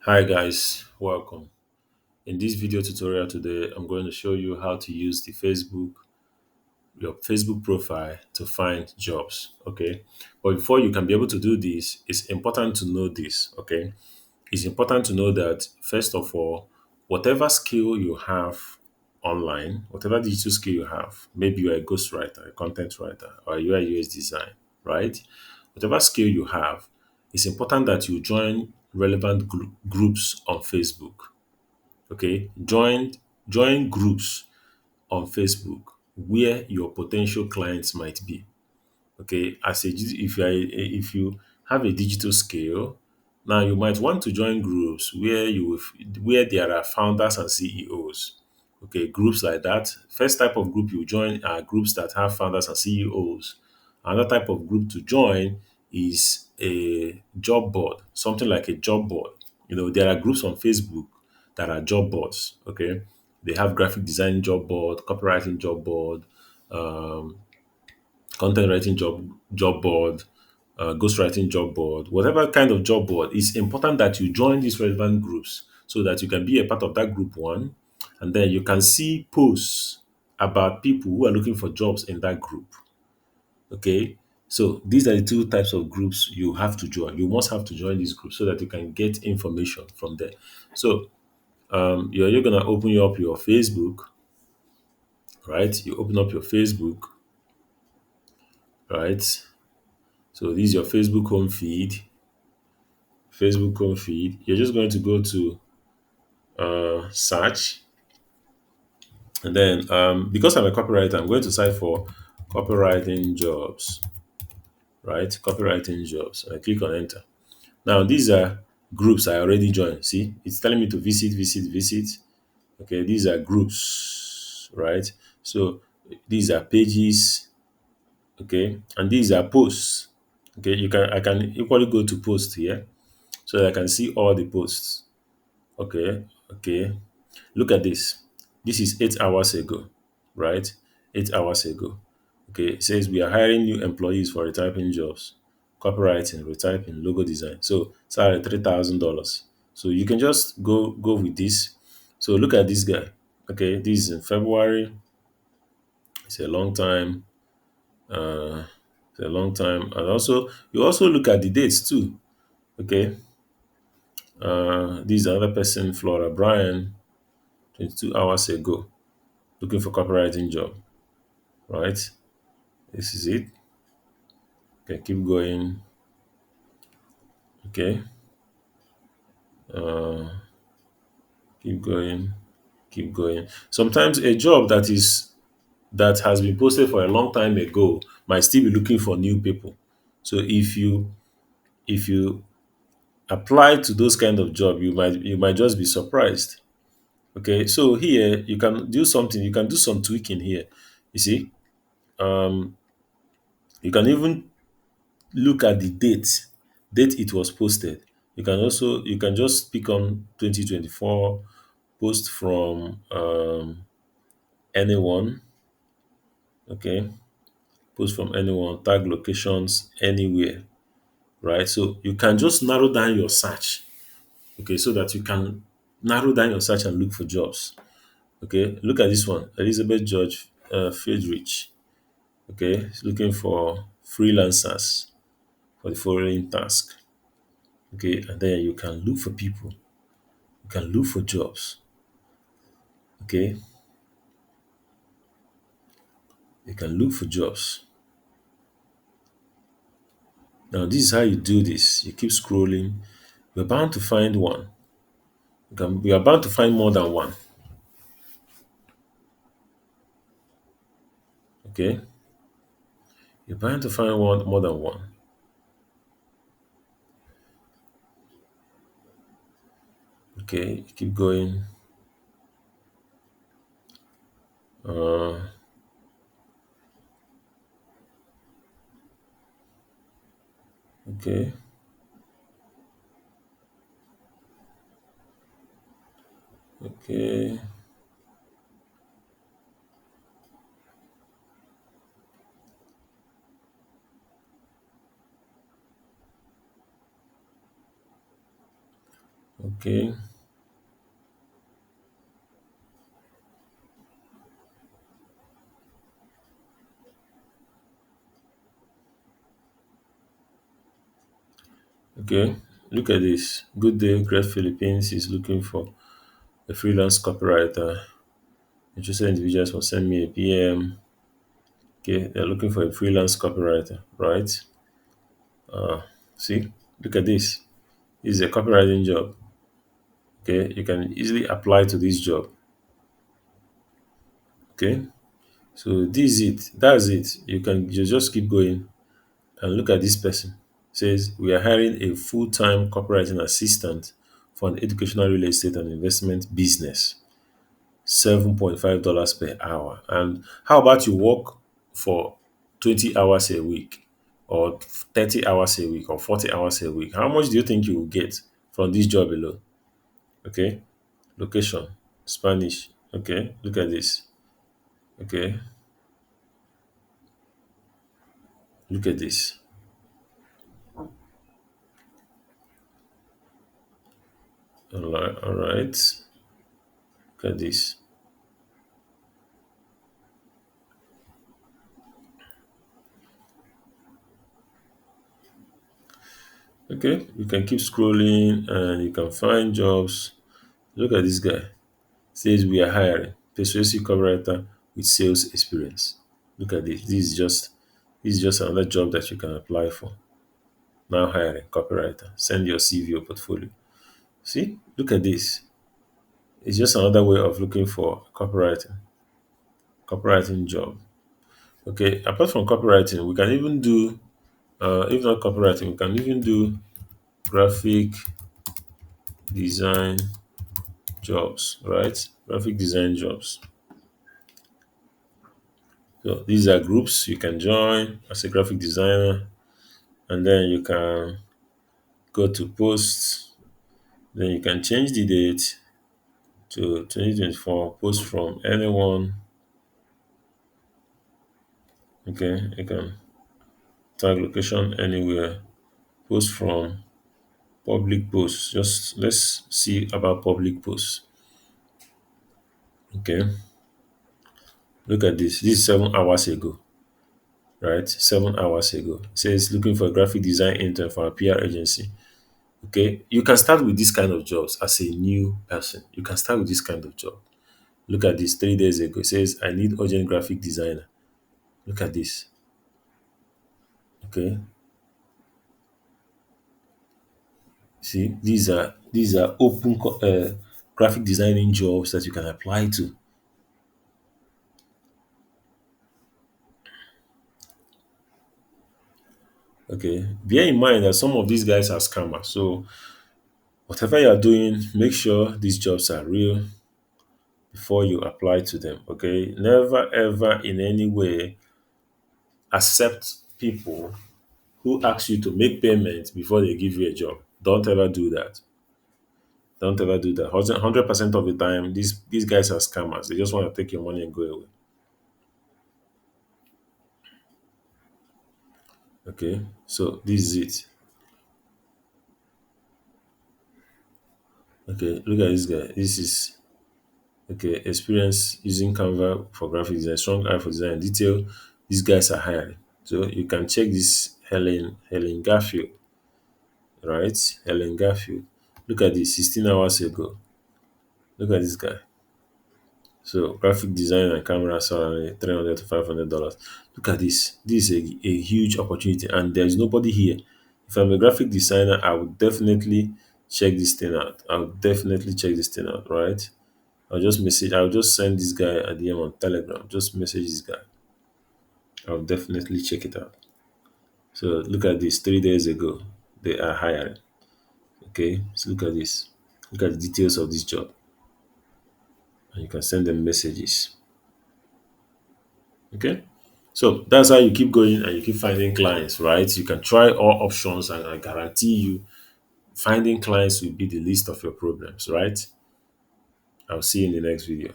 Hi guys, welcome. In this video tutorial today, I'm going to show you how to use your Facebook profile to find jobs. Okay. But before you can be able to do this, it's important to know this. Okay. It's important to know that first of all, whatever skill you have online, whatever digital skill you have, maybe you're a ghostwriter, a content writer, or a UI UX design, right? Whatever skill you have, it's important that you join relevant groups on Facebook. Okay, join groups on Facebook where your potential clients might be. Okay, if you have a digital skill, now you might want to join groups where there are founders and CEOs. Okay, groups like that. First type of group you join are groups that have founders and CEOs. Another type of group to join is a job board, something like a job board. There are groups on Facebook that are job boards. Okay, they have graphic design job board, copywriting job board, um, content writing job board, ghostwriting job board, whatever kind of job board. It's important that you join these relevant groups so that you can be a part of that group one, and then you can see posts about people who are looking for jobs in that group. Okay. So these are the two types of groups you have to join. You must have to join these groups so that you can get information from there. So you're gonna open up your Facebook, right? You open up your Facebook, right? So this is your Facebook home feed. Facebook home feed. You're just going to go to search, and then because I'm a copywriter, I'm going to search for copywriting jobs, right? Copywriting jobs. I click on enter. Now these are groups I already joined. See, it's telling me to visit. Okay, these are groups, right? So these are pages, okay, and these are posts. Okay, I can equally go to post here so that I can see all the posts. Okay, okay. Look at this. This is 8 hours ago, right? 8 hours ago. Okay, it says we are hiring new employees for retyping jobs, copywriting, retyping, logo design. So salary $3,000. So you can just go with this. So look at this guy. Okay, this is in February. It's a long time. Uh, it's a long time, and also you also look at the dates too. Okay, this is another person, Flora Bryan, 22 hours ago, looking for copywriting job, right? This is it. Okay, keep going. Okay, uh, keep going, keep going. Sometimes a job that has been posted for a long time ago might still be looking for new people. So if you apply to those kind of job, you might just be surprised. Okay, so here you can do something. You can do some tweaking here. You see, um, you can even look at the date it was posted. You can just pick on 2024, post from anyone. Okay, post from anyone, tag locations anywhere, right? So you can just narrow down your search. Okay, so that you can narrow down your search and look for jobs. Okay, look at this one, Elizabeth George Friedrich. Okay, looking for freelancers for the following task. Okay, and then you can look for people. You can look for jobs. Okay, you can look for jobs. Now, this is how you do this. You keep scrolling. You're bound to find one. You are bound to find more than one. Okay, you're bound to find one more than one. Okay, you keep going. Uh, okay, okay, Okay. Okay. Look at this. Good day, Great Philippines is looking for a freelance copywriter. Interested individuals will send me a PM. Okay, they're looking for a freelance copywriter, right? See, look at this. This is a copywriting job. Okay, you can easily apply to this job. Okay, so this is it. That's it. You just keep going and look at this person. Says we are hiring a full-time copywriting assistant for an educational real estate and investment business. $7.5 per hour. And how about you work for 20 hours a week or 30 hours a week or 40 hours a week? How much do you think you will get from this job alone? Okay. Location, Spanish. Okay. Look at this. Okay. Look at this. All right. All right. Look at this. Okay. You can keep scrolling and you can find jobs. Look at this guy. Says we are hiring persuasive copywriter with sales experience. Look at this. This is just another job that you can apply for. Now hiring copywriter. Send your CV or portfolio. See, look at this. It's just another way of looking for copywriting job. Okay. Apart from copywriting, we can even do if not copywriting, we can even do graphic design jobs, right? Graphic design jobs. So these are groups you can join as a graphic designer, and then you can go to posts. Then you can change the date to 2024. Post from anyone. Okay, you can tag location anywhere. Post from public posts. Just let's see about public posts. Okay, look at this. This is 7 hours ago, right? 7 hours ago. It says looking for a graphic design intern for a PR agency. Okay, you can start with this kind of jobs as a new person. You can start with this kind of job. Look at this 3 days ago. It says, I need urgent graphic designer. Look at this. Okay. See, these are open graphic designing jobs that you can apply to. Okay. Bear in mind that some of these guys are scammers. So whatever you are doing, make sure these jobs are real before you apply to them. Okay. Never ever in any way accept people who ask you to make payments before they give you a job. Don't ever do that. Don't ever do that. 100% of the time, these guys are scammers. They just want to take your money and go away. Okay, so this is it. Okay, look at this guy. This is okay. Experience using Canva for graphic design, strong eye for design and detail. These guys are hiring. So you can check this Helen Garfield, right? Helen Garfield. Look at this, 16 hours ago. Look at this guy. So graphic design and camera salary $300 to $500. Look at this. This is a huge opportunity, and there is nobody here. If I'm a graphic designer, I would definitely check this thing out. I would definitely check this thing out, right? I'll just send this guy a DM on Telegram. Just message this guy. I'll definitely check it out. So look at this. 3 days ago, they are hiring. Okay, so look at this. Look at the details of this job, and you can send them messages. Okay. So that's how you keep going and you keep finding clients, right? You can try all options, and I guarantee you finding clients will be the least of your problems, right? I'll see you in the next video.